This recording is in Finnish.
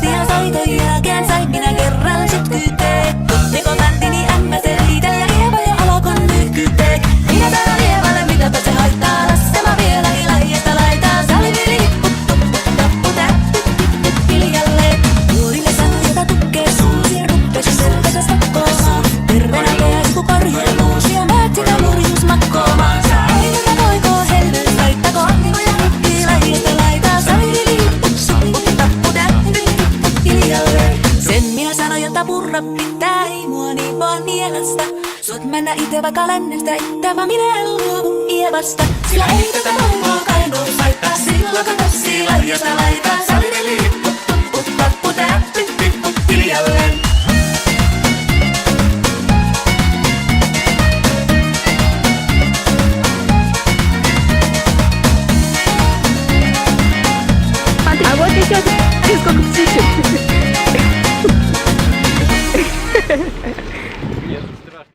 Astian soiton jälkeen sain minä kerran sut kytee. Tuttiko bändini ämmäsen riitä ja Eeva jo alkon nyt kytee. Minä sanon Eevalle mitäpä se haittaa, laskema vieläkin laijasta laitaa. Salivili tappu täppi hiljalleen. Nuorille sanoi jota tukkee suusi, ruppesi selkänsä sakkoamaan. Terveenä pääsku korjailuus ja näet sitä nurjuus makkoomaan. Aina voiko helveys laittako anniko ja ruppii laijasta laitaa. Salivili tappu täppi hiljalleen. Sen minä sanoin, jota purra pitää, ei mua niin vaan mielestä. Sut mennä ite vaikka lännestä, itse vaan minä en luovu Ievasta. Sillä ei tätä nollaa kainous laittaa, silloin kun tossii laijasta laitaa. Salivili tappu täppi hiljalleen.